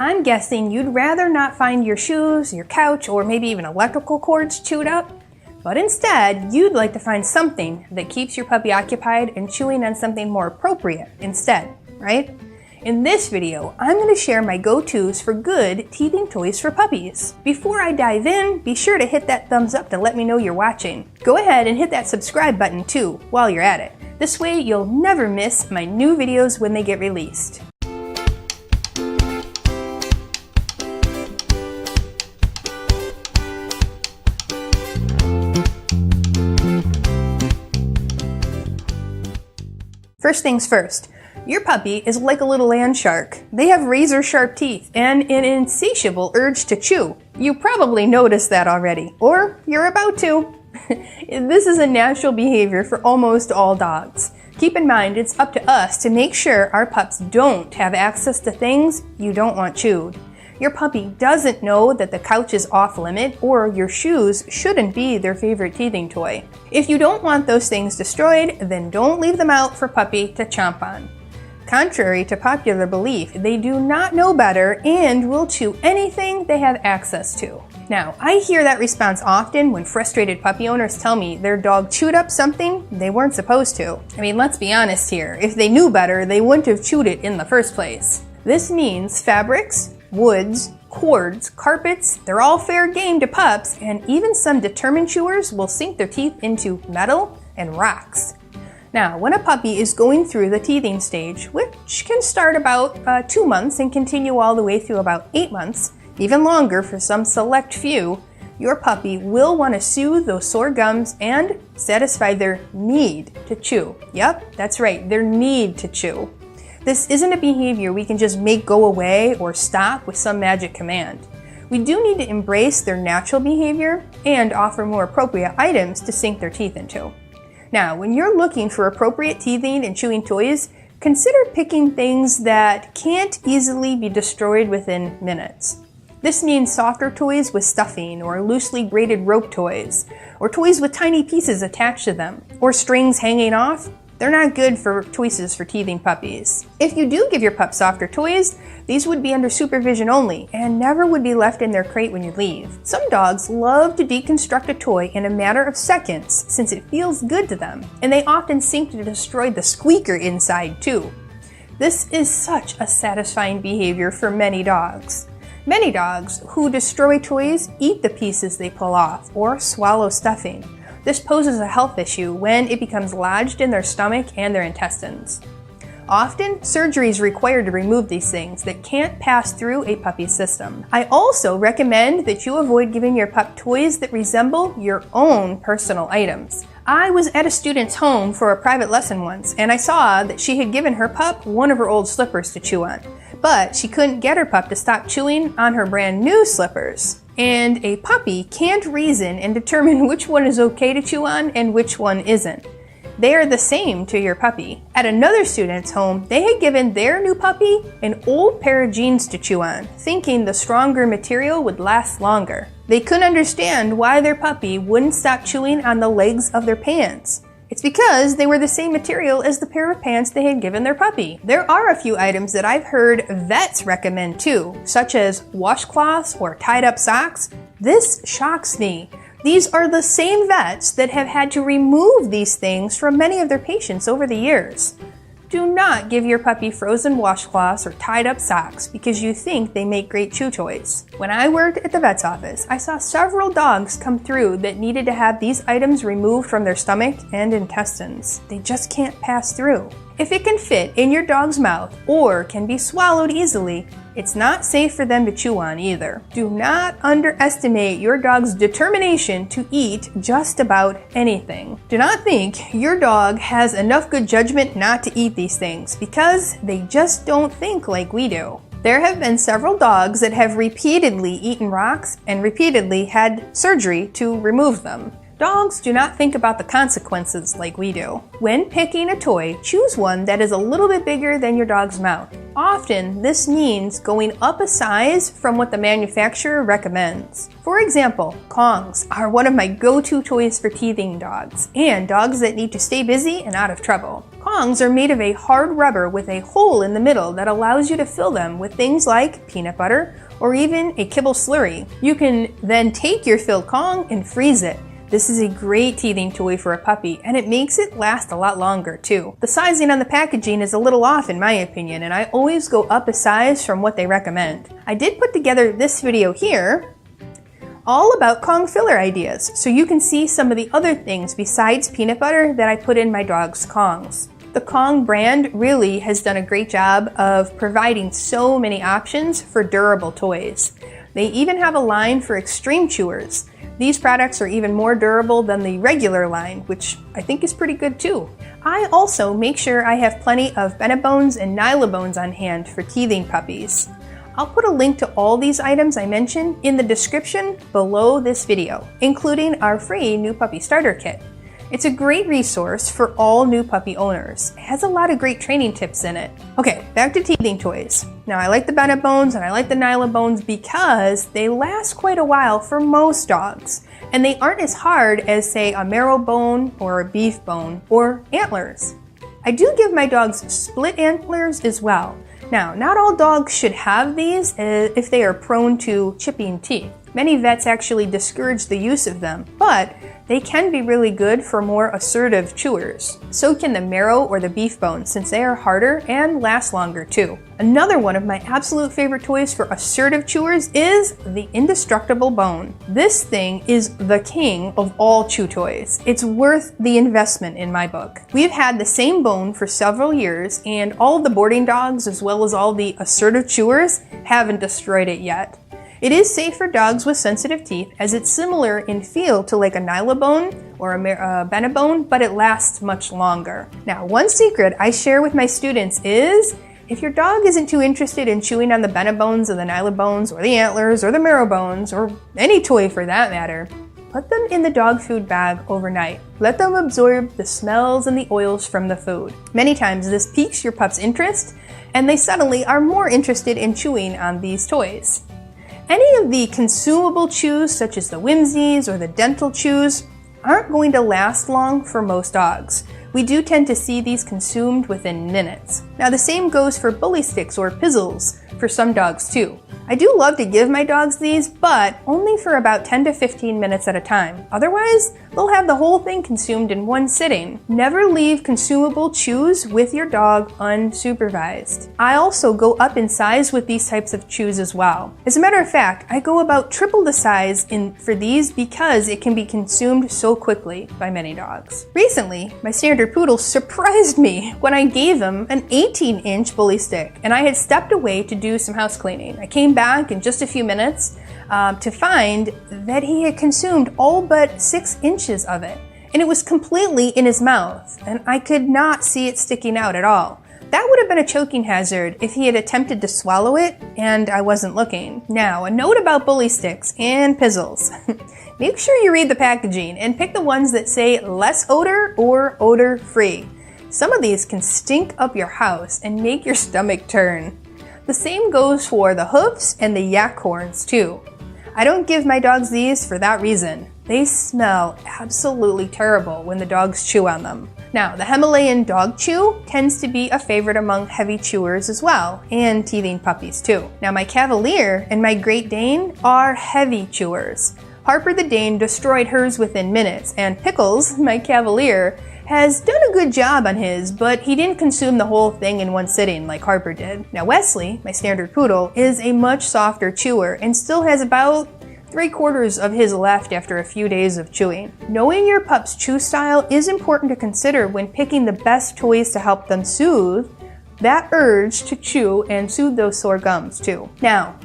I'm guessing you'd rather not find your shoes, your couch, or maybe even electrical cords chewed up, but instead, you'd like to find something that keeps your puppy occupied and chewing on something more appropriate instead, right? In this video, I'm going to share my go-tos for good teething toys for puppies. Before I dive in, be sure to hit that thumbs up to let me know you're watching. Go ahead and hit that subscribe button too while you're at it. This way you'll never miss my new videos when they get released. First things first, your puppy is like a little land shark. They have razor sharp teeth and an insatiable urge to chew. You probably noticed that already, or you're about to. This is a natural behavior for almost all dogs. Keep in mind, it's up to us to make sure our pups don't have access to things you don't want chewed. Your puppy doesn't know that the couch is off limit or your shoes shouldn't be their favorite teething toy. If you don't want those things destroyed, then don't leave them out for puppy to chomp on. Contrary to popular belief, they do not know better and will chew anything they have access to. Now, I hear that response often when frustrated puppy owners tell me their dog chewed up something they weren't supposed to. I mean, let's be honest here. If they knew better, they wouldn't have chewed it in the first place. This means fabrics, woods, cords, carpets, they're all fair game to pups, and even some determined chewers will sink their teeth into metal and rocks. Now, when a puppy is going through the teething stage, which can start about 2 months and continue all the way through about 8 months, even longer for some select few, your puppy will want to soothe those sore gums and satisfy their need to chew. Yep, that's right, their need to chew. This isn't a behavior we can just make go away or stop with some magic command. We do need to embrace their natural behavior and offer more appropriate items to sink their teeth into. Now, when you're looking for appropriate teething and chewing toys, consider picking things that can't easily be destroyed within minutes. This means softer toys with stuffing or loosely braided rope toys, or toys with tiny pieces attached to them, or strings hanging off. They're not good for choices for teething puppies. If you do give your pup softer toys, these would be under supervision only and never would be left in their crate when you leave. Some dogs love to deconstruct a toy in a matter of seconds since it feels good to them, and they often seek to destroy the squeaker inside too. This is such a satisfying behavior for many dogs. Many dogs who destroy toys eat the pieces they pull off or swallow stuffing. This poses a health issue when it becomes lodged in their stomach and their intestines. Often, surgery is required to remove these things that can't pass through a puppy's system. I also recommend that you avoid giving your pup toys that resemble your own personal items. I was at a student's home for a private lesson once, and I saw that she had given her pup one of her old slippers to chew on, but she couldn't get her pup to stop chewing on her brand new slippers. And a puppy can't reason and determine which one is okay to chew on and which one isn't. They are the same to your puppy. At another student's home, they had given their new puppy an old pair of jeans to chew on, thinking the stronger material would last longer. They couldn't understand why their puppy wouldn't stop chewing on the legs of their pants. It's because they were the same material as the pair of pants they had given their puppy. There are a few items that I've heard vets recommend too, such as washcloths or tied up socks. This shocks me. These are the same vets that have had to remove these things from many of their patients over the years. Do not give your puppy frozen washcloths or tied up socks because you think they make great chew toys. When I worked at the vet's office, I saw several dogs come through that needed to have these items removed from their stomach and intestines. They just can't pass through. If it can fit in your dog's mouth or can be swallowed easily, it's not safe for them to chew on either. Do not underestimate your dog's determination to eat just about anything. Do not think your dog has enough good judgment not to eat these things because they just don't think like we do. There have been several dogs that have repeatedly eaten rocks and repeatedly had surgery to remove them. Dogs do not think about the consequences like we do. When picking a toy, choose one that is a little bit bigger than your dog's mouth. Often, this means going up a size from what the manufacturer recommends. For example, Kongs are one of my go-to toys for teething dogs, and dogs that need to stay busy and out of trouble. Kongs are made of a hard rubber with a hole in the middle that allows you to fill them with things like peanut butter or even a kibble slurry. You can then take your filled Kong and freeze it. This is a great teething toy for a puppy, and it makes it last a lot longer too. The sizing on the packaging is a little off in my opinion, and I always go up a size from what they recommend. I did put together this video here all about Kong filler ideas, so you can see some of the other things besides peanut butter that I put in my dog's Kongs. The Kong brand really has done a great job of providing so many options for durable toys. They even have a line for extreme chewers. These products are even more durable than the regular line, which I think is pretty good too. I also make sure I have plenty of Benebones and Nylabones on hand for teething puppies. I'll put a link to all these items I mentioned in the description below this video, including our free new puppy starter kit. It's a great resource for all new puppy owners. It has a lot of great training tips in it. Okay, back to teething toys. Now I like the Benebones and I like the Nylabones because they last quite a while for most dogs, and they aren't as hard as say a marrow bone or a beef bone or antlers. I do give my dogs split antlers as well. Now, not all dogs should have these if they are prone to chipping teeth. Many vets actually discourage the use of them, but they can be really good for more assertive chewers. So can the marrow or the beef bone, since they are harder and last longer too. Another one of my absolute favorite toys for assertive chewers is the Indestructible Bone. This thing is the king of all chew toys. It's worth the investment in my book. We've had the same bone for several years, and all of the boarding dogs as well as all the assertive chewers haven't destroyed it yet. It is safe for dogs with sensitive teeth, as it's similar in feel to like a Nylabone or a Benebone, but it lasts much longer. Now, one secret I share with my students is, if your dog isn't too interested in chewing on the Benebones or the Nylabones or the Antlers or the marrow bones, or any toy for that matter, put them in the dog food bag overnight. Let them absorb the smells and the oils from the food. Many times this piques your pup's interest, and they suddenly are more interested in chewing on these toys. Any of the consumable chews, such as the Whimsies or the dental chews, aren't going to last long for most dogs. We do tend to see these consumed within minutes. Now the same goes for bully sticks or pizzles for some dogs too. I do love to give my dogs these, but only for about 10 to 15 minutes at a time. Otherwise, they'll have the whole thing consumed in one sitting. Never leave consumable chews with your dog unsupervised. I also go up in size with these types of chews as well. As a matter of fact, I go about triple the size for these because it can be consumed so quickly by many dogs. Recently, my standard poodle surprised me when I gave him an 18-inch bully stick, and I had stepped away to do some house cleaning. I came back in just a few minutes to find that he had consumed all but 6 inches of it, and it was completely in his mouth, and I could not see it sticking out at all. That would have been a choking hazard if he had attempted to swallow it and I wasn't looking. Now, a note about bully sticks and pizzles. Make sure you read the packaging and pick the ones that say less odor or odor-free. Some of these can stink up your house and make your stomach turn. The same goes for the hoofs and the yak horns too. I don't give my dogs these for that reason. They smell absolutely terrible when the dogs chew on them. Now, the Himalayan Dog Chew tends to be a favorite among heavy chewers as well, and teething puppies too. Now, my Cavalier and my Great Dane are heavy chewers. Harper the Dane destroyed hers within minutes, and Pickles, my Cavalier, has done a good job on his, but he didn't consume the whole thing in one sitting like Harper did. Now Wesley, my standard poodle, is a much softer chewer and still has about 3/4 of his left after a few days of chewing. Knowing your pup's chew style is important to consider when picking the best toys to help them soothe that urge to chew and soothe those sore gums too. Now,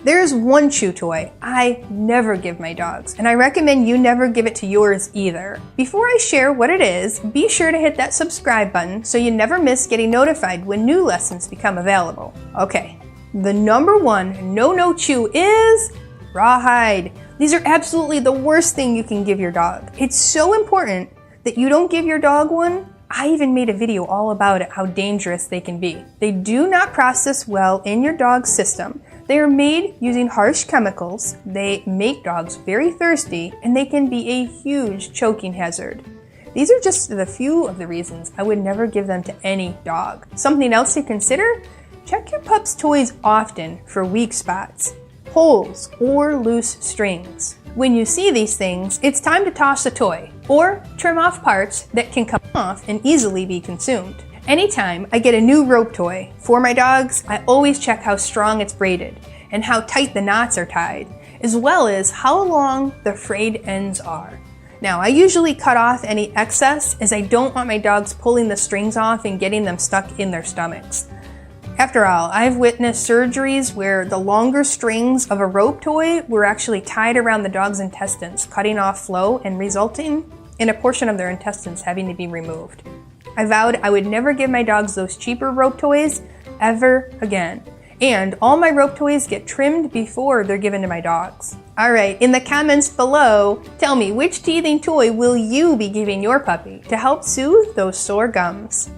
there's one chew toy I never give my dogs, and I recommend you never give it to yours either. Before I share what it is, be sure to hit that subscribe button so you never miss getting notified when new lessons become available. Okay, the number one no-no chew is rawhide. These are absolutely the worst thing you can give your dog. It's so important that you don't give your dog one. I even made a video all about it, how dangerous they can be. They do not process well in your dog's system. They are made using harsh chemicals. They make dogs very thirsty, and they can be a huge choking hazard. These are just the few of the reasons I would never give them to any dog. Something else to consider? Check your pup's toys often for weak spots, holes, or loose strings. When you see these things, it's time to toss the toy or trim off parts that can come off and easily be consumed. Anytime I get a new rope toy for my dogs, I always check how strong it's braided and how tight the knots are tied, as well as how long the frayed ends are. Now, I usually cut off any excess as I don't want my dogs pulling the strings off and getting them stuck in their stomachs. After all, I've witnessed surgeries where the longer strings of a rope toy were actually tied around the dog's intestines, cutting off flow and resulting in a portion of their intestines having to be removed. I vowed I would never give my dogs those cheaper rope toys ever again. And all my rope toys get trimmed before they're given to my dogs. Alright, in the comments below, tell me which teething toy will you be giving your puppy to help soothe those sore gums?